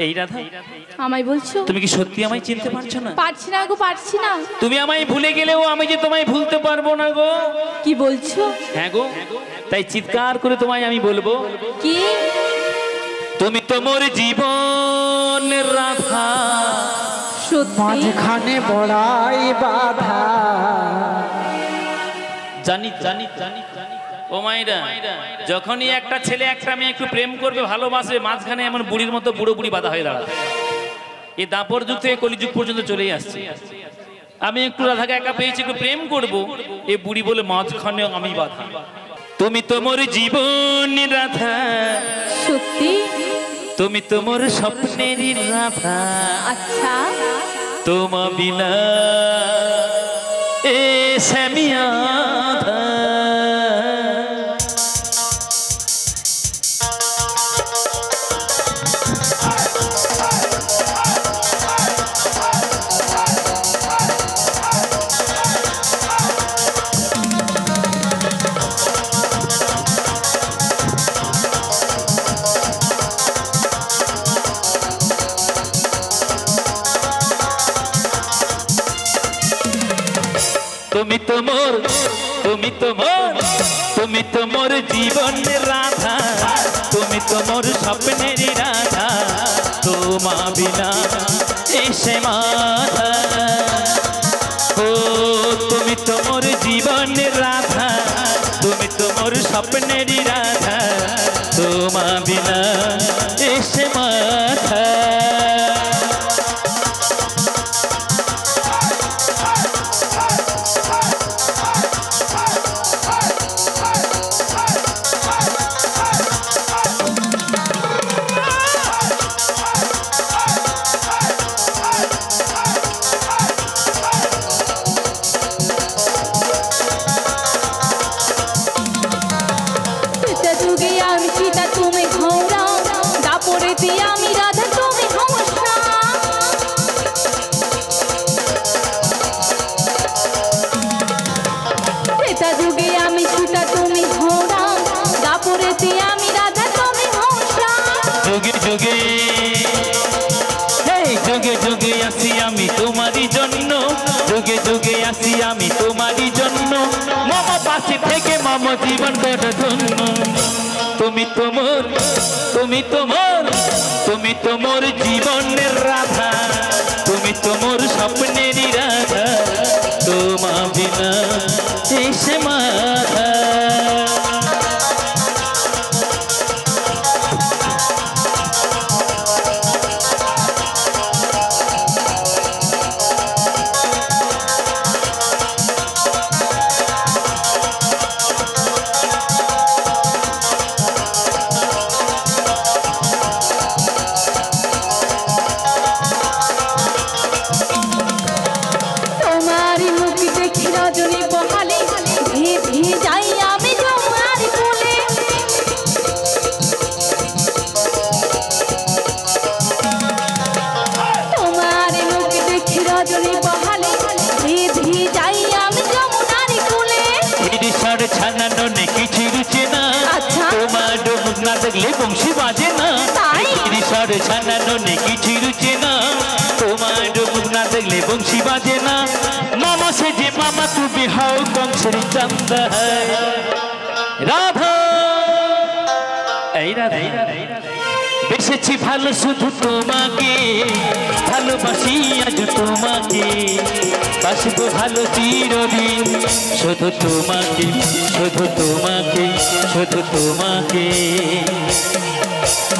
এই রাধা আমায় বলছো? তুমি কি সত্যি আমায় চিনতে পারছো না? পারছি না গো, পারছি না। তুমি আমায় ভুলে গেলেও আমি যে তোমায় ভুলতে পারবো না গো। কি বলছো? হ্যাঁ গো, তাই চিৎকার করে তোমায় আমি বলবো, কি? তুমি তো মোর জীবন রাধা, মাঝখানে বড়াই বাধা। জানি জানি জানি জানি ও মাইরা, যখনই একটা ছেলে একটা মেয়ে একটু প্রেম করবে, ভালোবাসবে, মাঝখানে এমন বুড়ির মতো বুড়ো বুড়ি বাধা হয়ে দাঁড়াবে। এই দাপর যুগ থেকে কলিযুগ পর্যন্ত চলেই আসছে। আমি একটু রাধাকে একা পেয়েছি, একটু প্রেম করবো, এই বুড়ি বলে মাঝখানে আমি বাধা। তুমি তো মোর জীবন রাধা, সত্যি? তুমি তো মোর স্বপ্নেরই রাধা। আচ্ছা, তোমা বিনা এ শ্যামিয়া তুমি তো মোর, তুমি তো মোর, তুমি তো মোর জীবনের রাধা, তুমি তো মোর স্বপ্নের রাধা। তোমা বিনা এসে মাধা, ও তুমি তো মোর জীবনের রাধা, তুমি তো মোর স্বপ্নের রাধা। তোমা বিনা এসে মাধা। আমি রাধা, তুমি হংসা। ত্রেতা যুগে আমি সীতা, তুমি ঘোড়া, দাপরেতে আমি রাধা, তুমি হংসা। যুগে যুগে, যুগে যুগে আসি আমি তোমারই জন্য, যুগে যুগে আসি আমি তোমারই জন্য। মামা পাশে থেকে মামা জীবন বড় ধন্য। তুমি তো মোর, তুমি তো মোর, তুমি তো মোর জীবনের রাধা, তুমি তো মোর স্বপ্নেরই রাধা। তোমা বিনা এসে মাধা। দেখলে বংশী বাজে না, ছানানো কিছু রুচে না। তোমার মুখ না দেখলে বংশী বাজে না। মামা সে যে মামা তুমি হও কংসের চান্দা। রাধা এই রাধা, বেসেছি ভালো শুধু তোমাকে, ভালোবাসি আজ তোমাকে, বাসবো ভালো চিরদিন শুধু তোমাকে, শুধু তোমাকে, শুধু তোমাকে।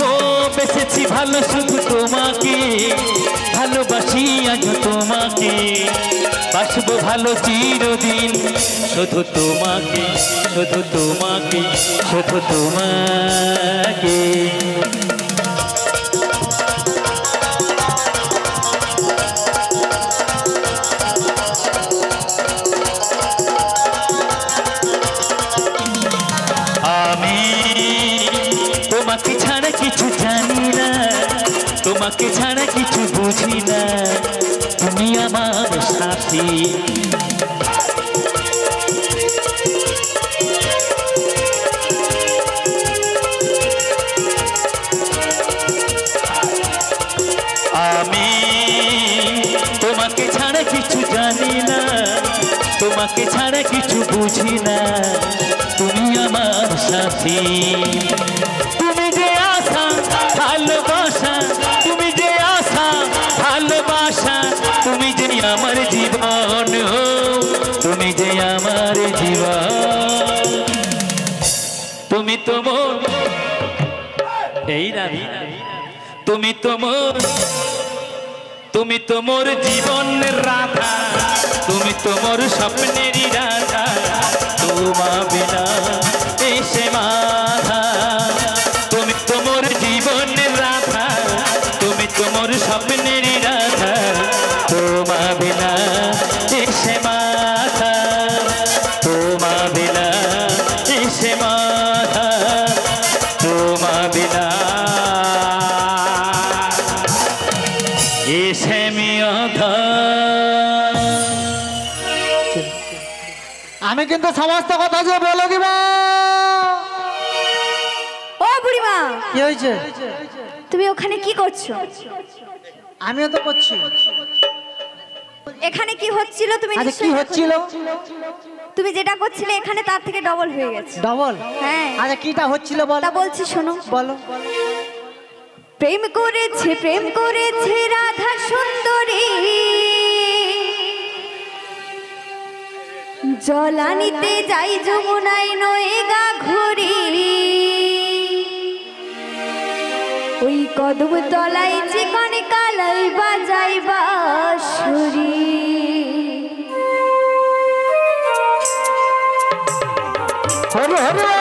ও বেসেছি ভালো শুধু তোমাকে, ভালোবাসি আজ তোমাকে, বাসবো ভালো চিরদিন শুধু তোমাকে, শুধু তোমাকে, শুধু তোমাকে। তোমাকে ছাড়া কিছু জানি না, তোমাকে ছাড়া কিছু বুঝি না, তুমি আমার সাথী। আমি তোমাকে ছাড়া কিছু জানি না, তোমাকে ছাড়া কিছু বুঝি না, তুমি আমার সাথী। তুমি যে আশা ভালোবাসা, তুমি যে আশা ভালোবাসা, তুমি যে আমার জীবন, তুমি যে আমার জীবন। তুমি তো মোর এই রাধা, তুমি তো মোর, তুমি তো মোর জীবনের রাধা, তুমি তো মোর স্বপ্নেরই রাধা, তোমা বিনা এসে মাধা। তুমি তো মোর জীবনের রাধা, তুমি তো মোর স্বপ্নেরই রাধা, তোমা বিনা এসে মাধা, তোমা বিনা এসে মাধা, তোমা বিনা এসে মিয়াধা। আমি কিন্তু সমস্ত কথা যে বলো কি মা। ও বুড়িমা, কি হয়েছে? তুমি ওখানে কি করছো? আমিও তো করছি। এখানে কি হচ্ছিল তুমি আচ্ছা কি নিশ্চয়ই হচ্ছিল? তুমি যেটা করছিলে এখানে তার থেকে ডবল হয়ে গেছে। ডবল? হ্যাঁ। আচ্ছা কিটা হচ্ছিল বল? তা বলছি শোনো। বলো। প্রেম করেছে রাধা সুন্দরী, জলানিতে যাই যমুনায় নয়ে গা ঘড়ি, ওই কদম তলায় চিকন কালাই বাজাই বাঁশরি। হরে হরে।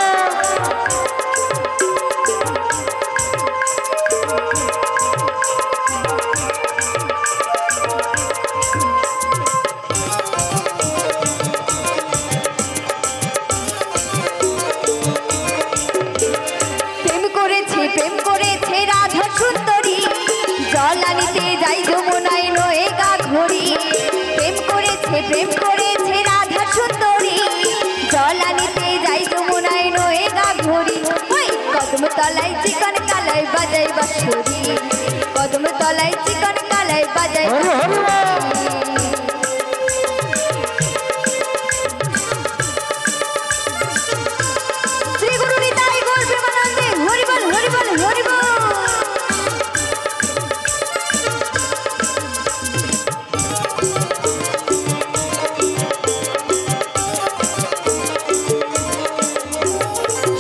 প্রেম করেছে রাধা সুন্দরী, জলানিতে যাই যমুনায় নয়ে গা ঘড়ি। প্রেম করেছে রাধা সুন্দরী, জলানিতে যাই যমুনায় নয়ে গা ঘড়ি। ওই কদম তলায় চিকন কালাই বাজাই বাঁশরি, কদম তলায় চিকন কালাই বাজাই বাঁশরি। শ্রী গুরু নিতাই গৌর প্রেমানন্দে হরি বল হরি বল হরি বল।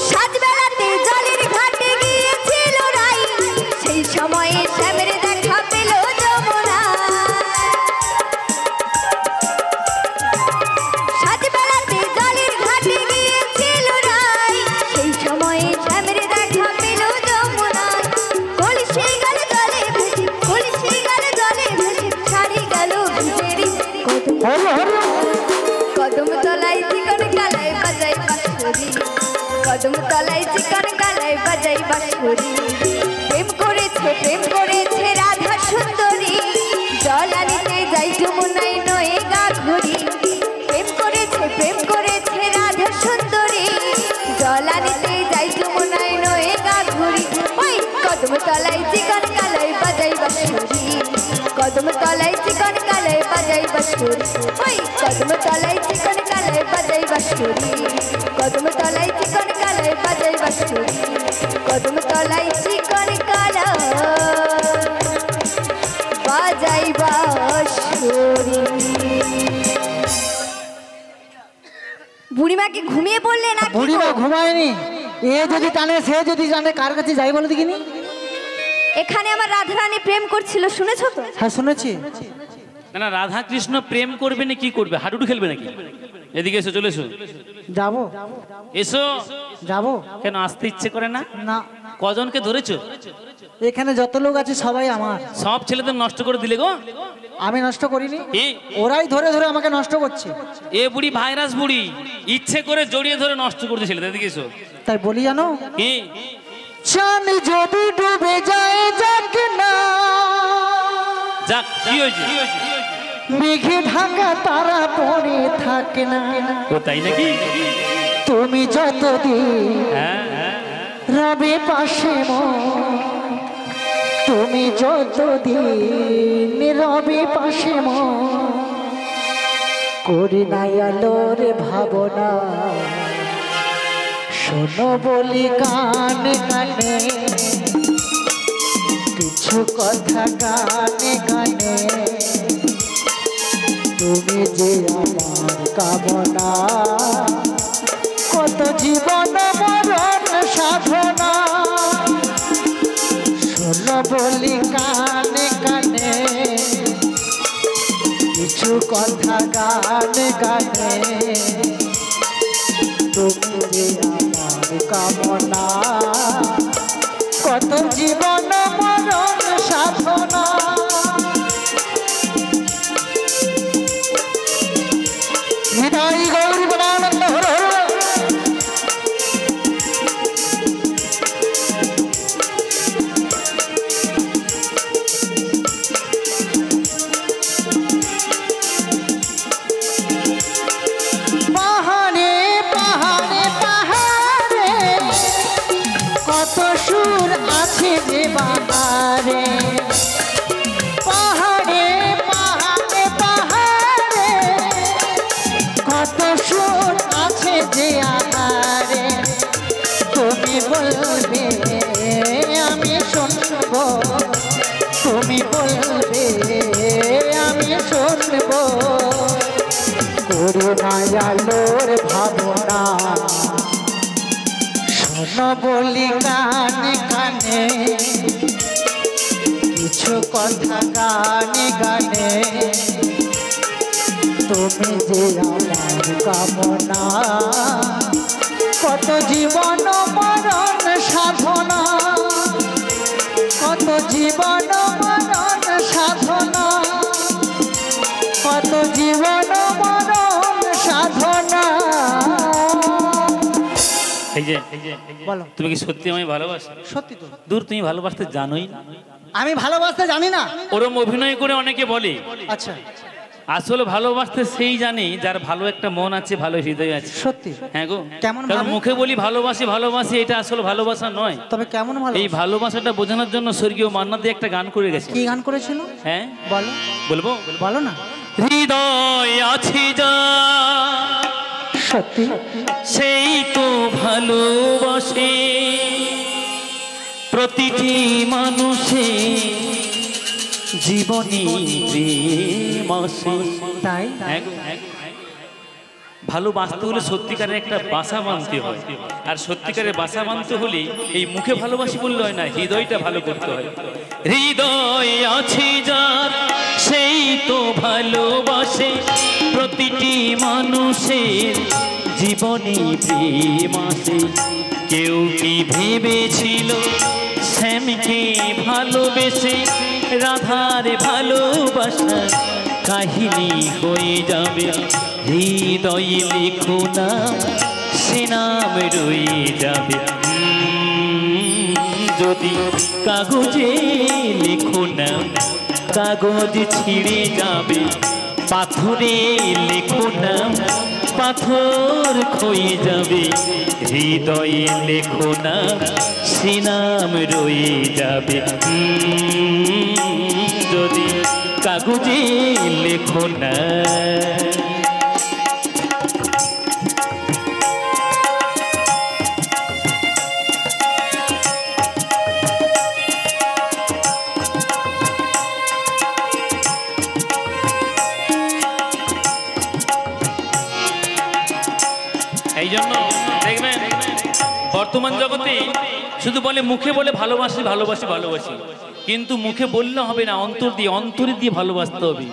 সাতবেলাতে জলের ঘাটে গিয়েছিল রাই, সেই সময়ে শ্যামের দেখা পেল যমুনা। সাতবেলাতে জলের ঘাটে গিয়েছিল রাই, সেই সময়ে শ্যামের দেখা পেল যমুনা। কলসি গেল জলে ভেসে, কলসি গেল জলে ভেসে, ছাড়ি গেল ভিজেরি। কদম তলায় চিকন কালাই বাজাই বাঁশরি, কদম তলায় চিকন কালাই বাজাই বাঁশরি। প্রেম করেছে রাধা সুন্দরী, জলানিতে যাই যমুনায় নয়ে গা ঘড়ি। প্রেম করেছে রাধা সুন্দরী, জলানিতে যাই যমুনায় নয়ে গা ঘড়ি। ওই কদম তলায় চিকন কালাই বাজাই বাঁশরি, কদম তলায় চিকন কালাই বাজাই বাঁশরি। ওই কদম তলায় চিকন কালাই বাজাই বাঁশরি, কদম তলায় চিকন কালাই বাজাই বাঁশরি, কদম তলায় চিকন কালাই বাজাই বাঁশরি। বুড়িমা কি ঘুমিয়ে পড়লে না? বুড়িমা ঘুমায়নি। এ যদি টানে সে যদি জানে, কার কাছে যাই বলো দেখিনি। এখানে আমার রাধারানী প্রেম করছিল, শুনেছো তো? হ্যাঁ শুনেছি। না না, রাধা কৃষ্ণ প্রেম করবে না কি করবে? হাডুডু খেলবে নাকি? এদিকে এসো, চলে এসো। যাবো এসো। যাবো। কেন আসতে ইচ্ছে করে না? না। কজনকে ধরেছো? এখানে যত লোক আছে সবাই আমার। সব ছেলেদের নষ্ট করে দিলে গো। আমি নষ্ট করিনি, এ ওরাই ধরে ধরে আমাকে নষ্ট করছে। এ বুড়ি ভাইরাস বুড়ি, ইচ্ছে করে জড়িয়ে ধরে নষ্ট করছে ছেলেদের। এদিকে এসো। তাই বলি জানো, কি চাঁদ যদি ডুবে যায় যাক না, যাক, কি হয়েছে? মেঘে ঢাকা তারা পড়ে থাকে না। ও তাই নাকি? তুমি যতদিন হ্যাঁ, রবে পাশে তুমি যতদিন রবি পাশে করি নাই আলোর ভাবনা শোনো বলি কানে কানে কিছু কথা গানে গানে তুমি যে আমার কামনা কত জীবন মরণ সাধনা শোনো বলি কানে কানে কিছু কথা গানে গানে তুমি যে আমার কামনা কত জীবন মরণ সাধনা নিতাই গৌরী বলানন্দ হর হর পাহাড়ে পাহাড়ে পাহাড়ে পাহাড়ে কত সুর আছে যে আহারে তুমি বলবে আমি শুনব তুমি বলবে আমি শুনব করুণায় আলোর ভাবনা শোনো বলি কানে কানে কিছু কথা গানে গানে তুমি যে আমার কামনা কত জীবন মরণ সাধনা কত জীবন মরণ সাধনা কত জীবন মরণ সাধনা এই যে বলো তুমি কি সত্যি আমায় ভালোবাসো? সত্যি তো। দূর তুমি ভালোবাসতে জানোই না। আমি ভালোবাসতে জানি না। ওরম অভিনয় করে অনেকে বলে। আচ্ছা আসলে ভালোবাসতে সেই জানে যার ভালো একটা মন আছে, ভালো হৃদয় আছে। সত্যি? হ্যাঁ গো। কেমন? কারণ মুখে বলি ভালোবাসি ভালোবাসি, এটা আসলে ভালোবাসা নয়। তবে কেমন ভালো? এই ভালোবাসাটা বোঝানোর জন্য স্বর্গীয় মান্না দে একটা গান করে গেছে। কি গান করেছিল? হ্যাঁ বলো। বলবো? বলো না। হৃদয় আছে যা সত্যি সেই তো ভালোবাসে প্রতিটি মানুষে জীবনী প্রেম আসে। তাই? ভালোবাসতে হলে সত্যিকারের একটা বাসা বাঁধতে হয়, আর সত্যিকারের বাসা বাঁধতে হলে এই মুখে ভালোবাসি বললে হয় না, হৃদয়টা ভালো করতে হয়। হৃদয় আছে যার সেই তো ভালোবাসে প্রতিটি মানুষের জীবনে প্রেম আসে। কেউ কি ভেবেছিল শ্যামকে ভালোবেসে রাধার ভালোবাসা কাহিনী হয়ে যাবে? হৃদয়ে লেখো নাম সে নাম রয়ে যাবে। যদি কাগজে লেখো নাম কাগজ ছিঁড়ে যাবে, পাথরে লেখো নাম পাথর ক্ষয়ে যাবে। হৃদয়ে লেখো নাম সে নাম রয়ে যাবে। যদি কাগজে লেখো না। এই জন্য দেখবেন বর্তমান জগতে শুধু বলে মুখে বলে ভালোবাসি ভালোবাসি ভালোবাসি, কিন্তু মুখে বললে হবে না, অন্তরে দিয়ে ভালোবাসতে হবে।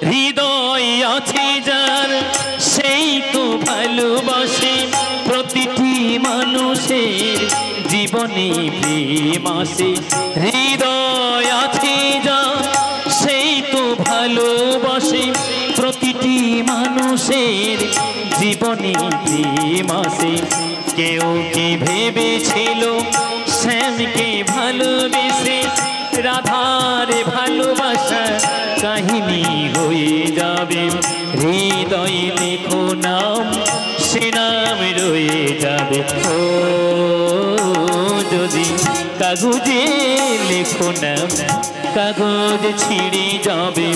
হৃদয় আছে যার সেই তো ভালোবাসে প্রতিটি মানুষের জীবনে প্রেম আসে। হৃদয় আছে যার সেই তো ভালোবাসে প্রতিটি মানুষের জীবনে প্রেম আসে। কেউ কি ভেবেছিল শ্যামকে ভালোবেসে রাধার ভালোবাসা কাহিনী হয়ে যাবে? হৃদয়ে লেখো নাম সে নাম রয়ে যাবে। ও যদি কাগজে লেখো না কাগজ ছিঁড়ে যাবে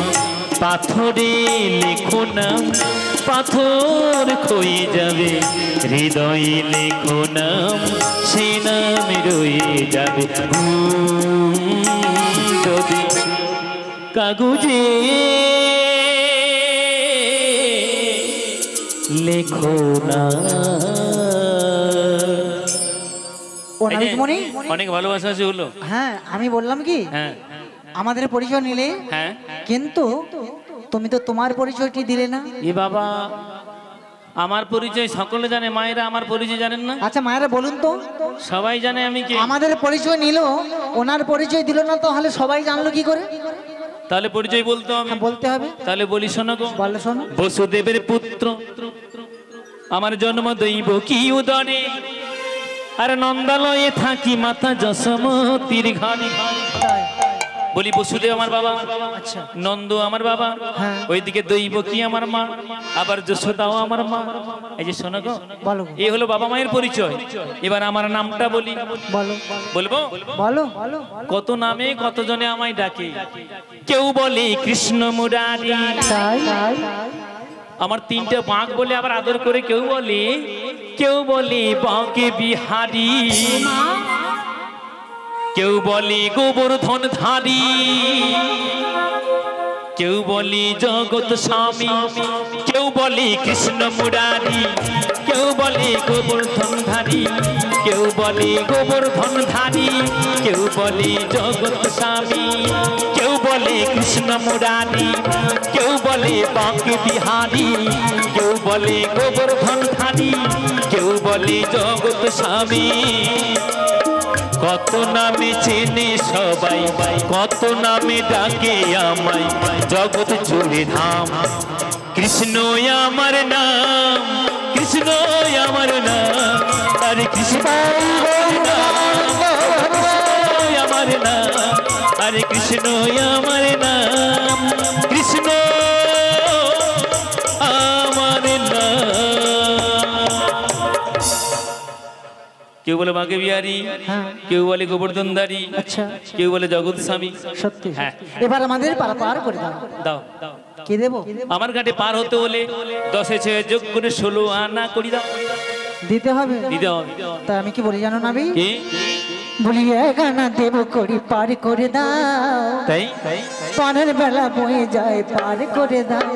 পাথরে লেখো না পাথর ক্ষয়ে যাবে হৃদয়ে লেখো নাম সে নাম রয়ে যাবে যদি কাগজে লেখো না। অনেক ভালোবাসা আছে হলো। হ্যাঁ আমি বললাম কি হ্যাঁ আমাদের পরিচয় নিলে হ্যাঁ কিন্তু তুমি তো তোমার পরিচয়টি দিলে না। এ বাবা আমার পরিচয় সকলে জানে, মায়েরা আমার পরিচয় জানেন না? আচ্ছা মায়েরা বলুন তো। সবাই জানে আমি কে। আমাদের পরিচয় নিল, ওনার পরিচয় দিল না, তাহলে সবাই জানলো কি করে? তাহলে পরিচয় বলতে হবে। বলতে হবে। তাহলে বলি শোনো গো। বলো শোনো। বসুদেবের পুত্র আমার জন্ম দৈব কি উদরে আর নন্দালয়ে থাকি মাতা যশোমতির ঘরে। বলি বসুদেব আমার বাবা, আচ্ছা নন্দ আমার বাবা, হ্যাঁ। ওইদিকে দৈব কি আমার মা, আবার যশোদাও আমার মা। এই যে শোনো গো, বলো। এই হলো বাবা মায়ের পরিচয়। এবার আমার নামটা বলি। বলো। বলবো? বলো। কত নামে কত জনে আমায় ডাকে। কেউ বলে কৃষ্ণ মুরারি, তাই আমার তিনটে বাঁক বলে আবার আদর করে কেউ বলে বাঁকে বিহারি, কেউ বলে গোবর্ধন ধারী, কেউ বলে জগৎ স্বামী, কেউ বলে কৃষ্ণ মুরারি, কেউ বলে গোবর্ধন ধারী, কেউ বলে গোবর্ধন ধারী, কেউ বলে জগৎ স্বামী, কেউ বলে কৃষ্ণ মুরারি, কেউ বলে বাঁকে বিহারি, কেউ বলে গোবর্ধন ধারী, কেউ বলে জগৎ স্বামী। কত নামে চেনে সবাই, কত নামে ডাকে আমায় জগৎ জুড়ে ধাম। কৃষ্ণ আমার নাম, কৃষ্ণ আমার নাম, আরে কৃষ্ণ আমার নাম, আরে কৃষ্ণ আমার নাম, কৃষ্ণ আমার নাম। কেউ বলে বাঁকে বিহারি, কেউ বলে গোবর্ধন ধারী, আচ্ছা কেউ বলে জগৎ স্বামী। সত্যি। হ্যাঁ এবার আমাদের পার করে দাও। দাও। কি দেবো? আমার ঘাটে পার হতে হলে 10-এ 6 যোগ করে 16 আনা করি দাও। দিতে হবে। দিতে হবে। তা আমি কি বলি জানো নাবি? কি বলি গানা দেব করি পার করে দাও, তাই পানের বেলা বয়ে যায় পার করে দাও।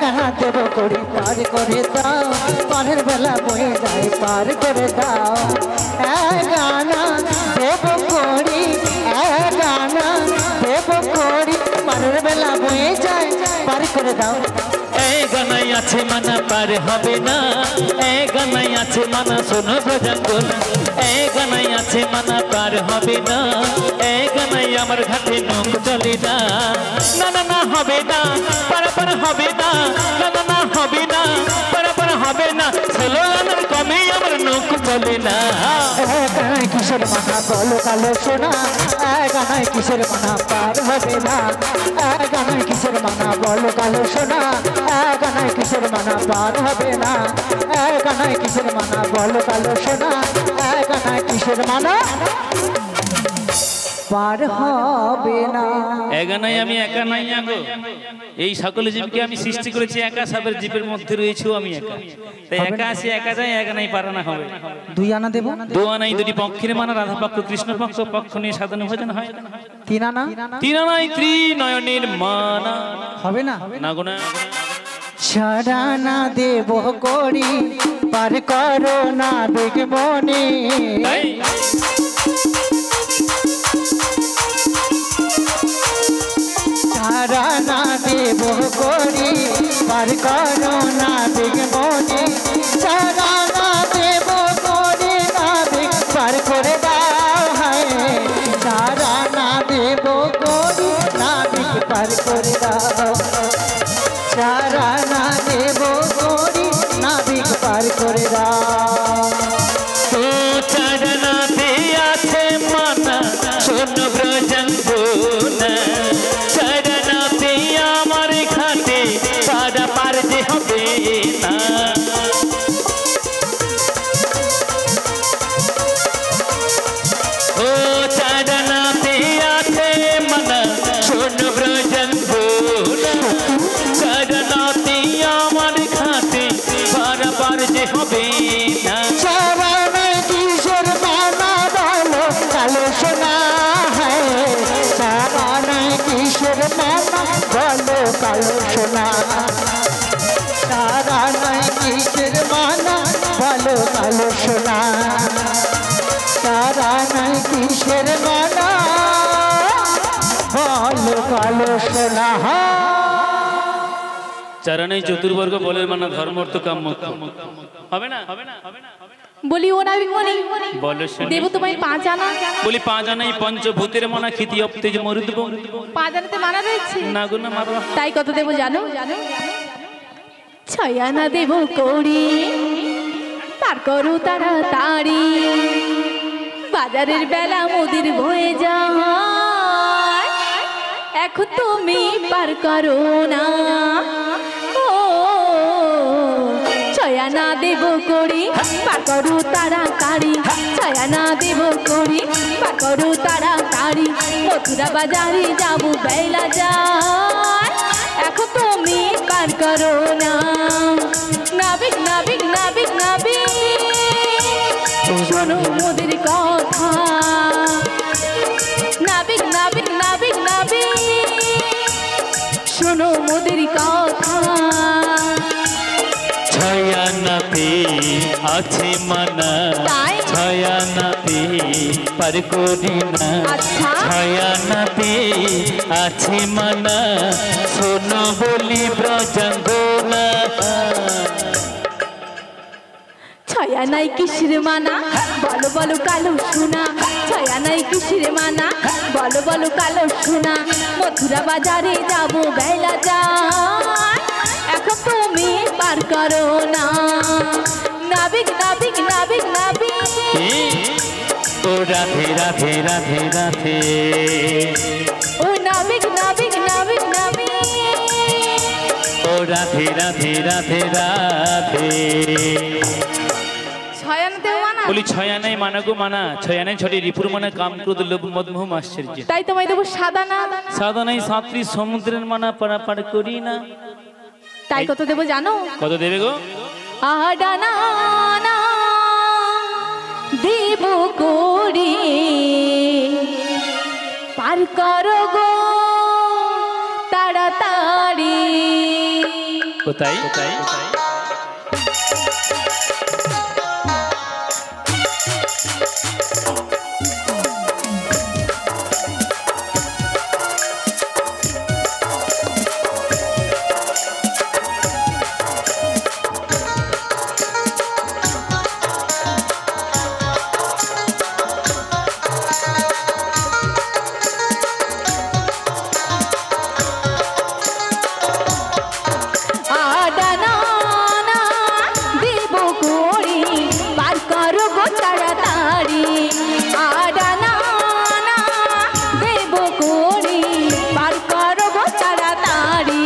গানা দেব করি পার করে দাও, পানের বেলা বয়ে যায় পার করে দাও। গানা দেব করি, গানা দেব করি, পানের বেলা বয়ে যায় পার করে দাও। এই গানাই আছে মানা পার হবে না, এই গানাই আছে মানা শোনো প্রজাঙ্গল, এই গানাই আছে মানা পার হবে না, এই গানাই আমার ঘাটে নৌক চলে না। না না না হবে না, পারাপার হবে না, না না না হবে না, পারাপার হবে না, ষোলো আনার কমে আমার নৌক চলে না। গানায় কিসের মানা বলো কালো সোনা, গানায় কিসের মানা পার হবে না, গানায় কিসের মানা বলো কালো সোনা, গানায় কিসের মানা পার হবে না, গানায় কিসের মানা বলো কালো সোনা, গানায় কিসের মানা পার হবে না। এগানাই আমি একা নাই আগো, এই সকল জীবকে আমি সৃষ্টি করেছি একা, সবের জীবের মধ্যে রয়েছেও আমি একা। তাই একা আসি একা যাই, এগানাই পারা না হবে। 2 আনা দেব। 2 আনাই দুটি পক্ষের মানা, রাধা পক্ষ কৃষ্ণ পক্ষ, পক্ষ নিয়ে সাধন ভোজন হয়। 3 আনা। 3 আনাই ত্রিনয়নের মানা হবে না। না গো না। 4 আনা দেব করি পার করো না বেগ মনে। তাই 4 আনা দেব করি পার করো না বেগ মনে। 4 আনা দেব করি না বেগ পার করে দাও। হায় 4 আনা দেব করি না বেগ পার করে দাও। 4 আনা দেব করি না বেগ পার করে দাও। তো চরণাতে আছে মানা শোনো ব্রজঙ্গনা, চরণাতে আমার ঘাটে পারা পার যে হবে না। ও বলো কালো সোনা তারা নাই কিসের মানা বলো কালো সোনা তারা নাই কিসের মানা বলো কালো সোনা চরণে চতুর্বর্গ বলের মানা ধর্ম অর্থ কাম্য হবে না বলি ও নাবিক মনি বলো শুনি। দেব তোমায় 5 আনা বলি 5 আনাই পঞ্চভূতের মনা খিতি অপ্তেজ মরুদ্ব 5 আনাতে মানা রয়েছে না গো না মারো তাই কত দেব জানো 6 আনা দেব করি পার করো তাড়াতাড়ি বাজারের বেলা মুদির বয়ে যায় এখন তুমি পার করো না ও 6 আনা দেব করি পার করো তাড়াতাড়ি 6 আনা দেব করি পার করো তাড়াতাড়ি মথুরা বাজারে যাবো বেলা যায় এখন তুমি পার করো না নাবিক নাবিক নাবিক নাবিক শোনো মোদের কথা নাবিক নাবিক নাবিক নাবিক শোনো মোদের কথা ছয়ানাতে আছে মানা তাই? ছয়ানাতে পার করি না আচ্ছা। ছয়ানাতে আছে মানা শোনো বলি ব্রজাঙ্গনা 6 আনাই কিসের মানা বলো বলো কালো সোনা 6 আনাই কিসের মানা বলো বলো কালো সোনা মথুরা বাজারে যাবো বেলা যায় এখন তুমি পার করো না নাবিক নাবিক নাবিক নাবিক ও রাধে রাধে রাধে রাধে ও নাবিক নাবিক নাবিক নাবিক ও রাধে রাধে রাধে রাধে 6 আনাতেও মানা বলি ছয়ানাই মানা গো মানা ছয়ানাই ছটি রিপুর মানা কাম ক্রোধ লোভ মদ মোহ আশ্চর্য তাই তোমায় দেবো সাদা না সাধনাই সাত্রী সমুদ্রের মানা পারাপার করি না তাই কত দেবো জানো কত দেবে গো আডানা না দেব করি পার করো গো তাড়াতাড়ি কোথায় কোথায় আডানা না দেব করি পার করো গো তাড়াতাড়ি আডানা না দেব করি পার করো গো তাড়াতাড়ি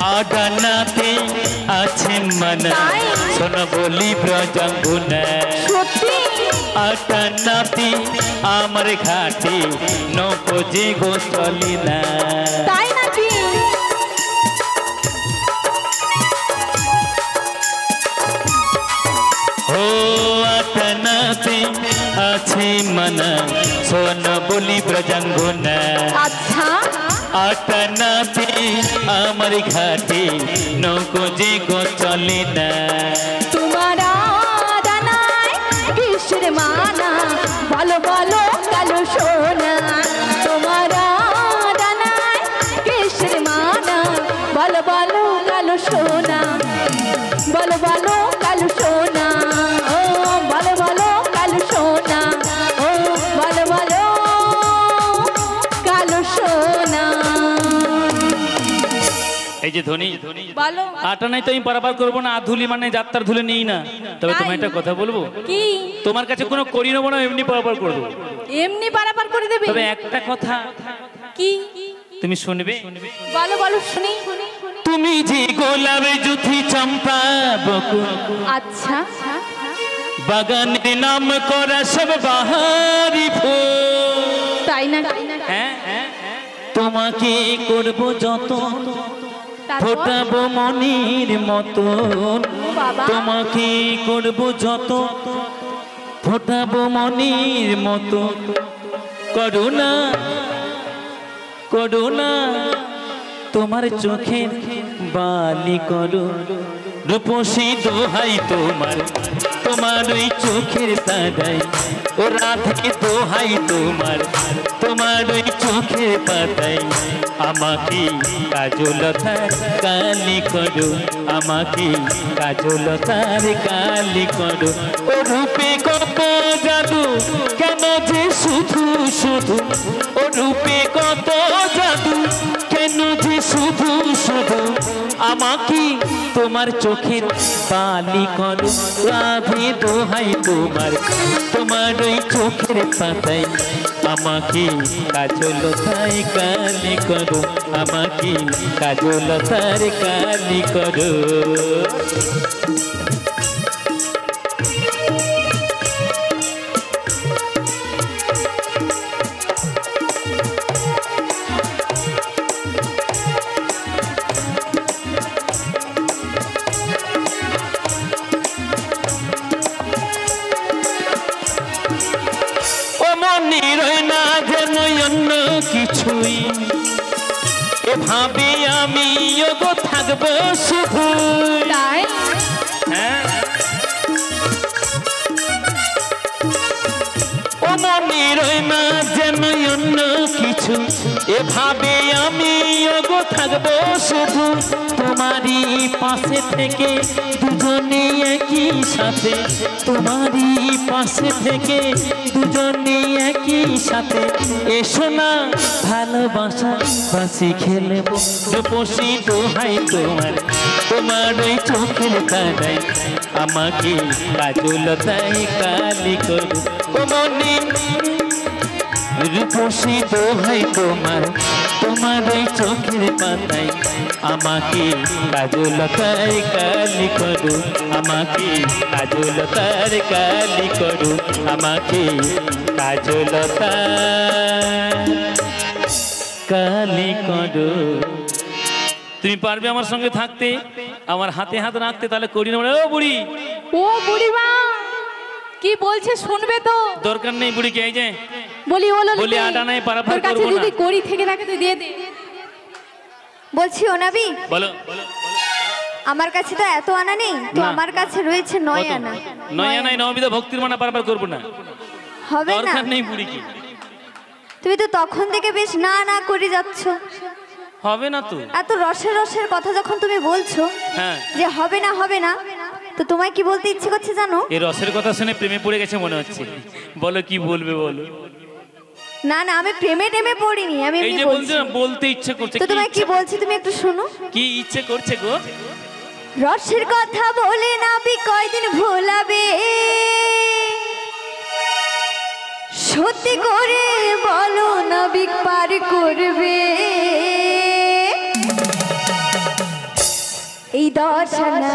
আডানাতে আছে মানা তাই? শোনো বলি ব্রজাঙ্গনা সত্যি আডানাতে আমার ঘাটে নৌকো যে গো চলি না তাই নাকি ও আডানাতে আছে মানা শোনো বলি ব্রজাঙ্গনা আচ্ছা আটানাতে আমার ঘাটে নৌকো যে গো চলে না তোমার আডানায় কিসের মানা বলো বলো কালো সোনা তোমার আডানায় কিসের মানা বলো বলো কালো সোনা বলো বলো কালো সোনা ও বলো বলো কালো সোনা ও বলো বলো কালো সোনা এই যে ধনী বলো আটা নাই তো আমি পারাপার করবো না আধুলি মানে যাত্রার ধুলে নেই না তবে তোমায় একটা কথা বলবো কি তোমার কাছে কোনো করি নেবো না এমনি পারাপার করবো এমনি পারাপার করে দেবে তবে একটা কথা কি তুমি শুনবে? বলো বলো শুনি। তুমি যে গোলাপে জুথি চম্পা বকুল, আচ্ছা বাগানের নাম করা সব বাহারি ফুল। তাই না? হ্যাঁ, তোমাকে করব যত, ফোটাবো মনির মতন। বাবা। তোমাকে করব যত, ফোটাবো মনির মতো। করুণা করুণা তোমার চোখের বালি করো, রূপসী দোহাই তোমার, তোমার ওই চোখের তারাই। ও রাধে দোহাই তোমার, তোমার ওই চোখের পাতাই। আমাকে কাজলতার কালি করো, আমাকে কাজলতার কালি করো। ও রূপে কত জাদু, কেন যে শুধু শুধু। ও রূপে কত জাদু, কেন যে শুধু শুধু। আমাকে তোমার চোখের বালি করো, রাধে দোহাই তোমার, তোমার ওই চোখের পাতাই। আমাকে কাজলতার কালি করো, আমাকে কাজলতার কালি করো। কিছুই এভাবে আমি গো থাকবো শুধু। তাই হ্যাঁ, ও মনির না যেন অন্য কিছু, এভাবে আমি গো থাকবো শুধু। তোমারই পাশে থেকে দুজনে একই সাথে, তোমারই পাশে থেকে দুজনে একই সাথে। এসো না ভালোবাসা বাসি খেলবো, রূপসী দোহাই তোমার, তোমার ওই চোখের তারাই। আমাকে কাজলতায় কালি করো, ও মনি রূপসী দোহাই তোমার, তোমার ওই চোখের পাতায়। আমাকে কাজলতার কালি করো, আমাকে কাজলতার কালি করো, আমাকে কাজলতার কালি করো। তুমি পারবে আমার সঙ্গে থাকতে, আমার হাতে হাত রাখতে? তাহলে করি না। ও বুড়ি, ও বুড়িমা কি বলছে শুনবে তো? দরকার নেই বুড়িকে। এই যে বলি ওলো বলি আটা নাই পারাপার তোর কাছে করবো না। যদি করি থেকে থাকে তুই দিয়ে দে। বলছি ও নাবি, বলো। আমার কাছে তো এত আনা নেই, তো না। আমার কাছে রয়েছে 9 আনা। 9 আনাই নববিধা ভক্তির মানা পারাপার করবো না, হবে না? দরকার নেই বুড়িকে। তুমি তো তখন থেকে বেশ না না করে যাচ্ছ। হবে না তো। এত রসের রসের কথা যখন তুমি বলছো হ্যাঁ, যে হবে না হবে না, তো তোমায় কি বলতে ইচ্ছে করছে জানো? এই রসের কথা শুনে প্রেমে পড়ে গেছে মনে হচ্ছে। বলো কি বলবে বলো। না না, আমি প্রেমে টেমে পড়িনি, আমি এই এমনি যে বলছে বলছি। না, বলতে ইচ্ছে করছে। তো তোমায় কি বলছি তুমি একটু শোনো। কি ইচ্ছে করছে গো? রসের কথা বলে নাবি কয়দিন ভোলাবে, সত্যি করে বলো নাবিক পার করবে। এই 10 আনা,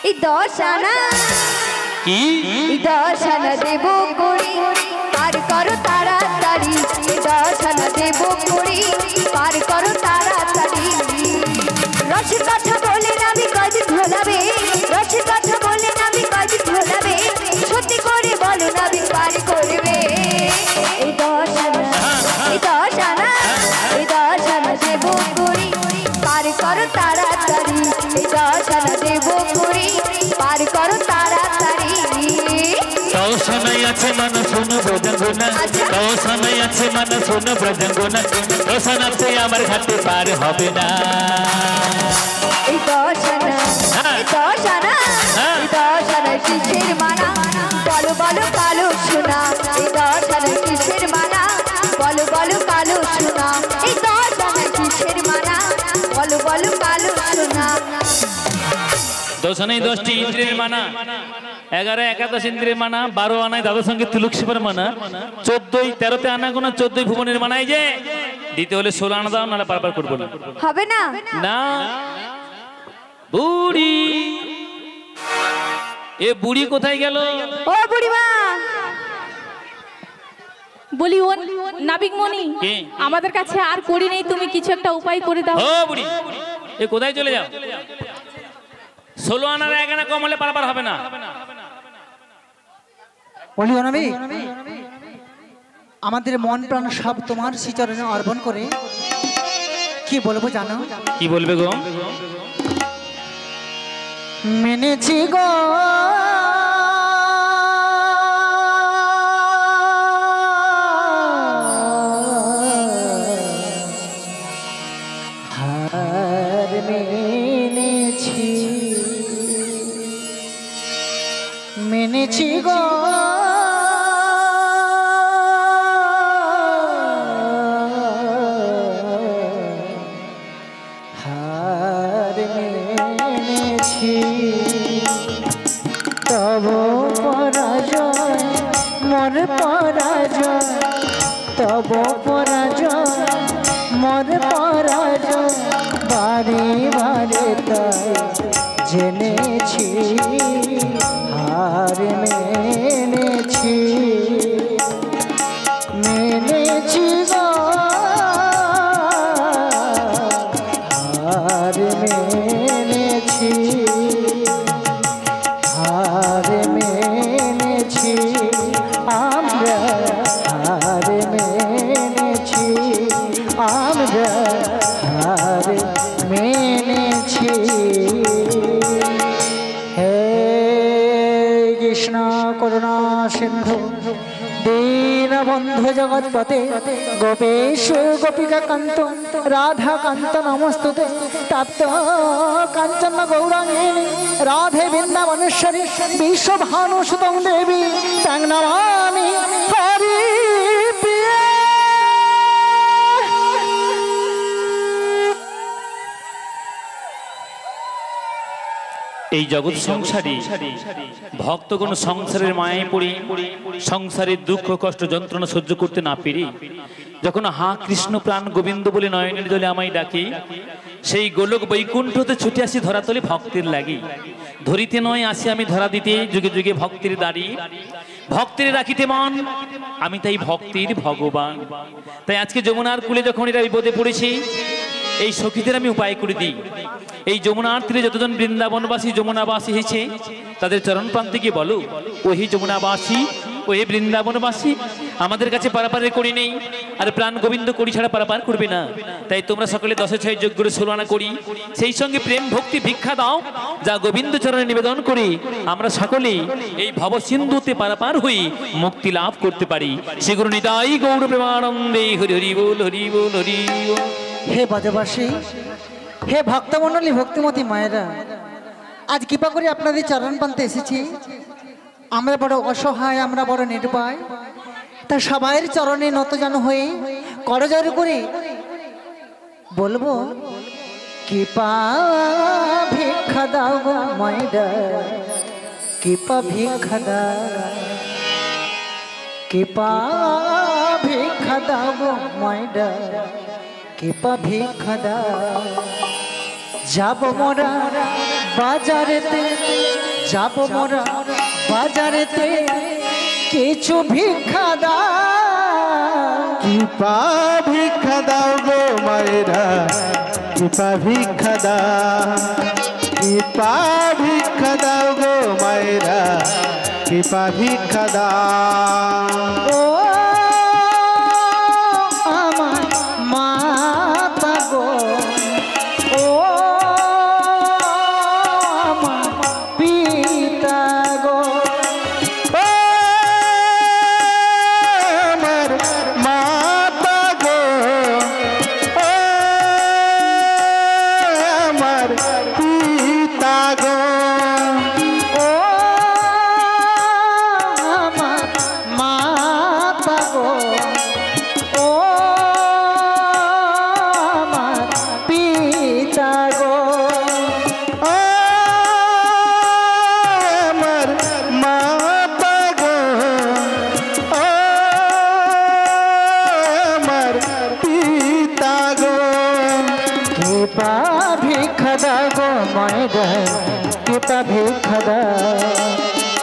এই 10 আনা, কি এই 10 আনা দেব করি, পার করো তাড়াতাড়ি। এই 10 আনা দেব করি, পার করো তাড়াতাড়ি। রসের কথা বলে নাবি কয়দিন ভোলাবে, রসের কথা বলে নাবি কয়দিন ভোলাবে, সত্যি করে বলো নাবি পার করবে। এই 10 আনা, এই 10 আনা, এই 10 আনা দেব করি, পার করো তাড়াতাড়ি। এই 10 আনা দেব করি, পার করো তাড়াতাড়ি। তাও শোনাই আছে মানে শোনো ব্রজঙ্গনা, তাও শোনাই আছে মানে শোনো ব্রজঙ্গনা। রোশনাতে আমার ঘাটে পার হবে না। এই 10 আনা, এই 10 আনা, এই 10 আনা কিসের মানা, বলো বলো কালো সোনা। এই 10 আনা কিসের মানা, বলো বলো কালো সোনা। এই 10 আনা কিসের মানা, বলো বলো কালো সোনা। 10 আনায় 10টি ইন্দ্রিয়ের মানা, 11 একাদশ ইন্দ্রিয়ের মানা, 12 আনায় দ্বাদশ সঙ্গে তুলুক শিবের মানা, 14 13তে আনা গোনা 14 ভুবনের মানা। এই যে দিতে হলে 16 আনা দাও, নাহলে পারাপার করবো না। হবে না? না বুড়ি, এ বুড়ি কোথায় গেল? ও বুড়িমা, বলি ও নাবিকমণি, কে? আমাদের কাছে আর করি নেই, তুমি কিছু একটা উপায় করে দাও। ও বুড়ি, এ কোথায় চলে যাও? 16 আনার 1 আনা কম হলে পারাপার হবে না। বলি অনামি, আমাদের মন প্রাণ সব তোমার শ্রীচরণে অর্পণ করে কি বলবো জানো? কি বলবে গো? মেনেছি গো হার মেনেছি, মেনেছি গো হার মেনেছি, তব পরাজয় মোর পরাজয়, তব পরাজয় মোর পরাজয়, বারে বারে তাই জেনেছি হার মেনেছি, মেনেছি গো হার মেনেছি, হার মেনেছি আমরা, হার মেনেছি আমরা, হার মেনেছি। হে কৃষ্ণ করুণা সিন্ধু দীনবন্ধু জগৎপতে, গোপেশ গোপিকা কান্ত রাধা কান্ত নমস্তুতে, তাপ্ত কাঞ্চন গৌরাঙ্গিনী রাধে বৃন্দাবনেশ্বরী বিশ্বভানুসুতং দেবী তাং নমামি হরি প্রিয়া। এই জগৎ সংসারী ভক্তগণ সংসারের মায়ায় পড়ে সংসারের দুঃখ কষ্ট যন্ত্রণা সহ্য করতে না পেরে যখন হা কৃষ্ণ প্রাণ গোবিন্দ বলে নয়নের জলে আমায় ডাকে, সেই গোলক বৈকুণ্ঠতে ছুটে আসি ধরাতলে ভক্তের লাগি। ধরিতে নয় আসি আমি ধরা দিতে, যুগে যুগে ভক্তের দাঁড়ি, ভক্তের রাখিতে মন, আমি তাই ভক্তির ভগবান। তাই আজকে যমুনার কূলে যখন এরা বিপদে পড়েছে, এই সখীদের আমি উপায় করে দিই। এই যমুনার তীরে যতজন বৃন্দাবনবাসী যমুনাবাসী হয়েছে, তাদের চরণ প্রান্তে গিয়ে বলো, ওহি যমুনাবাসী, ওহে বৃন্দাবনবাসী, আমাদের কাছে পারাপারের করি নেই, আর প্রাণ গোবিন্দ করি ছাড়া পারাপার করবে না। তাই তোমরা সকলে 10-6 যোগ করে 16 আনা করি, সেই সঙ্গে প্রেম ভক্তি ভিক্ষা দাও, যা গোবিন্দ চরণে নিবেদন করি আমরা সকলে এই ভব সিন্ধুতে পারাপার হই মুক্তি লাভ করতে পারি। শ্রীগুরু নিতাই গৌর প্রেমানন্দে হরি হরি বল, হরি বল, হরি বল। হে ব্রজবাসী, হে ভক্তমণ্ডলী ভক্তিমতী মায়েরা, আজ কৃপা করে আপনাদের চরণ প্রান্তে এসেছি। আমরা বড় অসহায়, আমরা বড় নির্ভয়, তা সবাইয়ের চরণে নত যেন হয়ে করজোড় করে বলবো, কৃপা ভিক্ষা দাও গো মায়েরা, কৃপা ভিক্ষা দাও, কৃপা ভিক্ষা দাও গো মায়েরা, কৃপা ভিক্ষা দাও। যাব মোরা বাজারেতে, যাব মোরা বাজারেতে, কিছু ভিক্ষা দাও, কৃপা ভিক্ষা দাও গো মায়েরা, কৃপা ভিক্ষা দাও, কৃপা ভিক্ষা দাও গো মায়েরা, কৃপা ভিক্ষা দাও। ও আমার মাতা গো, ও আমার পিতা গো, ও আমার মাতা গো, ও আমার পিতা গো, ও আমার মায়েরা কৃপা ভিক্ষা দাও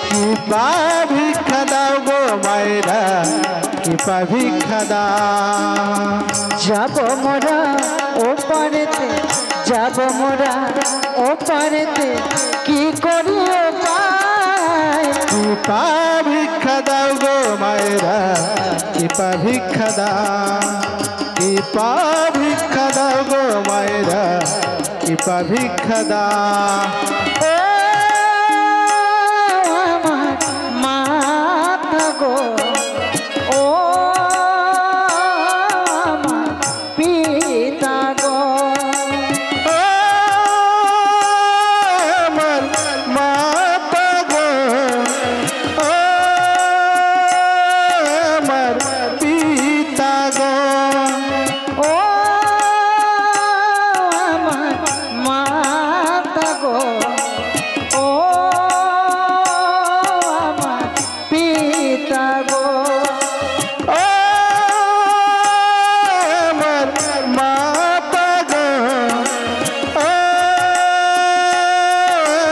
কৃপা ভিক্ষা দাও গো মায়েরা কৃপা ভিক্ষা দাও যাব মোরা ও পারেতে যাব মোরা ও পারেতে কি করি উপায় কৃপা ভিক্ষা দাও গো মায়েরা কৃপা ভিক্ষা দাও কৃপা ভিক্ষা দাও গো মায়েরা কৃপা ভিক্ষা দাও ও আমার মাতা গো ও আমার পিতা গো ও আমার মাতা গো ও আমার পিতা গো ও আমার মাতা গো ও আমার পিতা গো ও আমার মাতা গো ও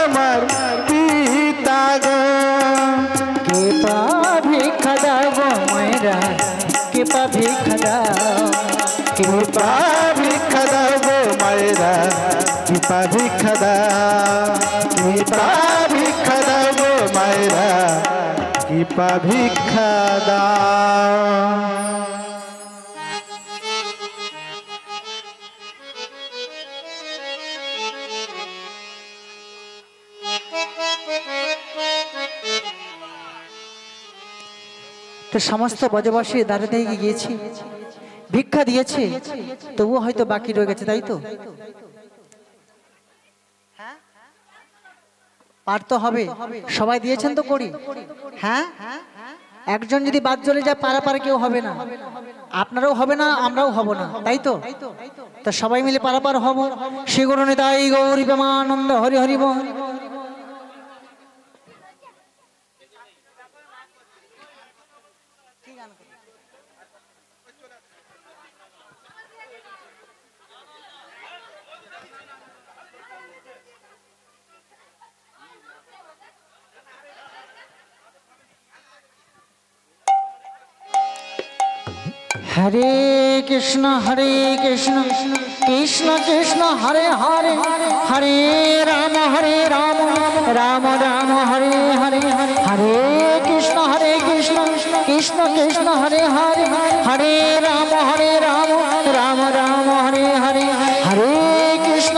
আমার পিতা গো কৃপা ভিক্ষা দাও গো মায়েরা কৃপা ভিক্ষা দাও কৃপা ভিক্ষা দাও গো মায়েরা কৃপা ভিক্ষা দাও কৃপা ভিক্ষা দাও গো মায়েরা কৃপা ভিক্ষা দাও তো সমস্ত ব্রজবাসী দাঁড়ে দিয়ে গিয়েছি ভিক্ষা দিয়েছে তবুও হয়তো বাকি রয়ে গেছে তাই তো পার তো হবে সবাই দিয়েছেন তো করি হ্যাঁ একজন যদি বাদ চলে যায় পারাপার কেউ হবে না আপনারাও হবে না আমরাও হব না তাই তো তা সবাই মিলে পারাপার হব শ্রী গুরু নিতাই গৌরী প্রেমানন্দ হরি হরি বল हरे कृष्ण कृष्ण कृष्ण हरे हरे हरे राम राम राम हरे हरे हरे कृष्ण कृष्ण कृष्ण हरे हरे हरे राम राम राम हरे हरे हरे कृष्ण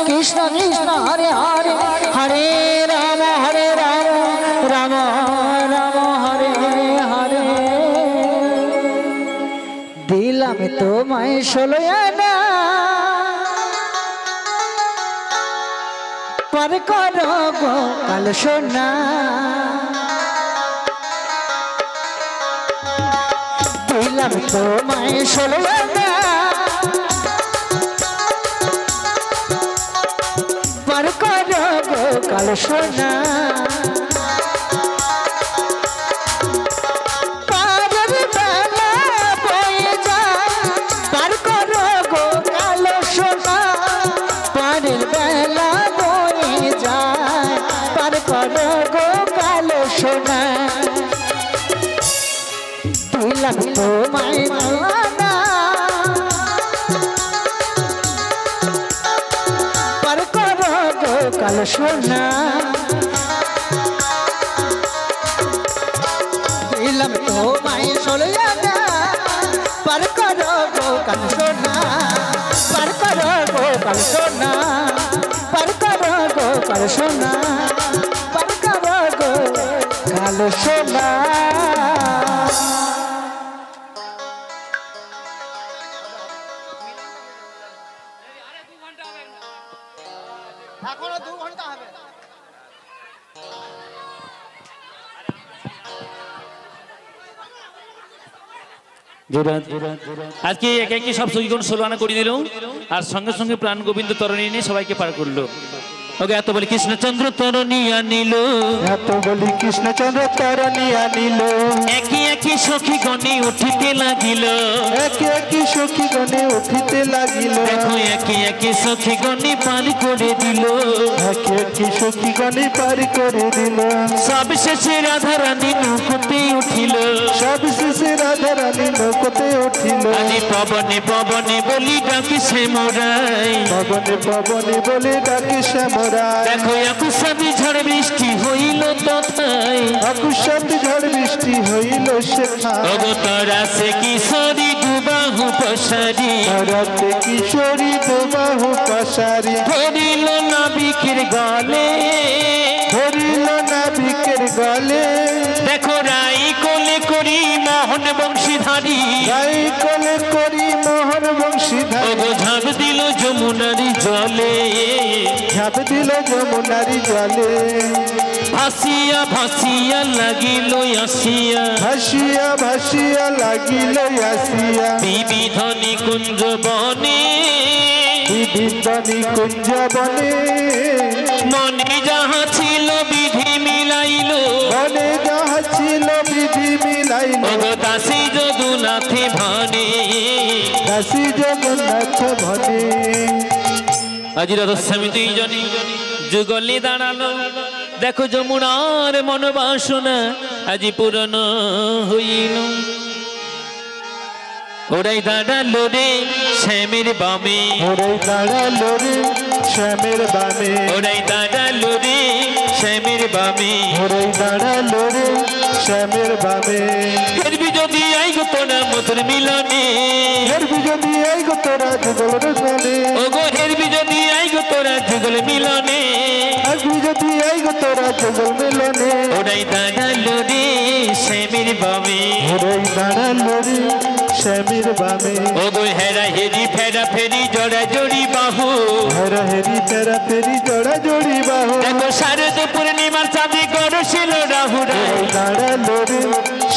कृष्ण कृष्ण हरे हरे हरे राम राम राम हरे हरे दिलाम তোমায় ষোলয়ানা পার করো গো কাল সোনা দিলাম তোমায় ষোলয়ানা পার করো গো কাল সোনা দিলাম তোমায় মালা পার করো গো কাল সোনা দিলাম তোমায় ষোলয়ানা পার করো গো কাল সোনা পার করো গো কাল সোনা পার করো গো কাল সোনা পার করো গো কাল সোনা আজকে একে একে সব সৈকন ষোলো আনা করে দিল আর সঙ্গে সঙ্গে প্রাণ গোবিন্দ তরণী নিয়ে সবাইকে পার করলো। ওকে এত বলি কৃষ্ণচন্দ্র তরণী আনিল এত বলি কৃষ্ণচন্দ্র তরণী আনিল একই একই সখী গণে উঠিতে লাগিল একে একে সখী গণে উঠিতে লাগিল দেখো একই একই সখী গণে পার করে দিল একে একে সখী গণে পার করে দিল সব শেষে রাধা রানী নৌকোতে উঠিল সব শেষে রাধা রানী নৌকোতে উঠিল আজি পবনে পবনে বলি ডাকি সে মোরাই পবনে পবনে বলে ডাকে শ্যামরায় দেখো একুশাদি ঝড় বৃষ্টি হইল তথায় আকুশাত ঝড় বৃষ্টি হইল সেখানে অবতারা সে কিশোরী দুবাহু পশারি রাতে কিশোরী দুবাহু পাশারি ধরিল নাবিকের গলে ধরিল নাবিকের গলে দেখো রাই কোলে করি মোহন বংশীধারী গাই কোলে করি মোহন বংশীধারী ওগো ঝাঁপ দিল যমুনারি জলে ঝাঁপ দিল যমুনারি জলে ভাসিয়া ভাসিয়া লাগিল আসিয়া ভাসিয়া ভাসিয়া লাগিল আসিয়া বিবিধ নিকুঞ্জ বনে বিবিধ নিকুঞ্জ বনে মনে যাহা ছিল বিধি মিলাইল বনে যাহা ছিল বিধি মিলাইল ওগো দাসী যদুনাথে ভানে দাসী জগন্নাথ ভনে আজি রথস্বামী দুইজনে যুগলে দাঁড়ালো দেখো যমুনার মনোবাসনা আজি পূরণ হইল ওরাই দাঁড়ালো রে শ্যামের বামে ওরাই দাঁড়ালো রে শ্যামের বামে ওরাই দাঁড়ালো রে শ্যামের বামে ওরাই দাঁড়ালো রে শ্যামের বামে ফেরবি যদি আই গো তোরা মধুর মিলনে হেরবি যদি এই গো তোরা যুগল রসনে ওগো হেরবি যদি আই গো তোরা যুগল মিলনে আসবি যদি এই গো তোরা যুগল মিলনে ওরাই দাঁড়ালো রে শ্যামের বামে ওরাই দাঁড়ালো রে শ্যামের বামে ওগো হেরা হেরি ফেরা ফেরি জড়া জড়ি বাহু হেরা হেরি তেরা তেরি জোড়া জোড়ি বাহু দেখো শারদ পূর্ণিমার চাঁদি করছিল রাহুরা ওরাই দাঁড়ালো রে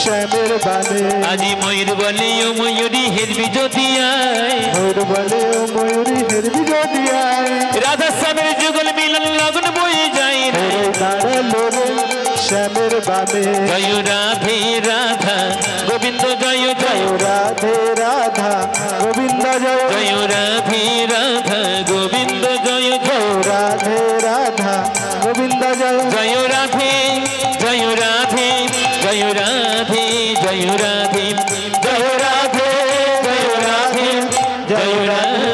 শ্যামের বামে আজি ময়ূর বলে ও ময়ূরী হেরবি যদি আয় ময়ূর বলে ও ময়ূরী হেরবি যদি আয় রাধা শ্যামের যুগল মিলন লগন বয়ে যায় রে ওরাই দাঁড়ালো রে শ্যামের বামে জয় রাধে রাধা গোবিন্দ জয় জয় জয় রাধে রাধা গোবিন্দ জয় জয় রাধে রাধা গোবিন্দ জয় জয় জয় রাধে রাধা গোবিন্দ জয় জয় রাধে জয় রাধে জয় রাধে জয় রাধে জয় রাধে জয় রাধে জয় রাধে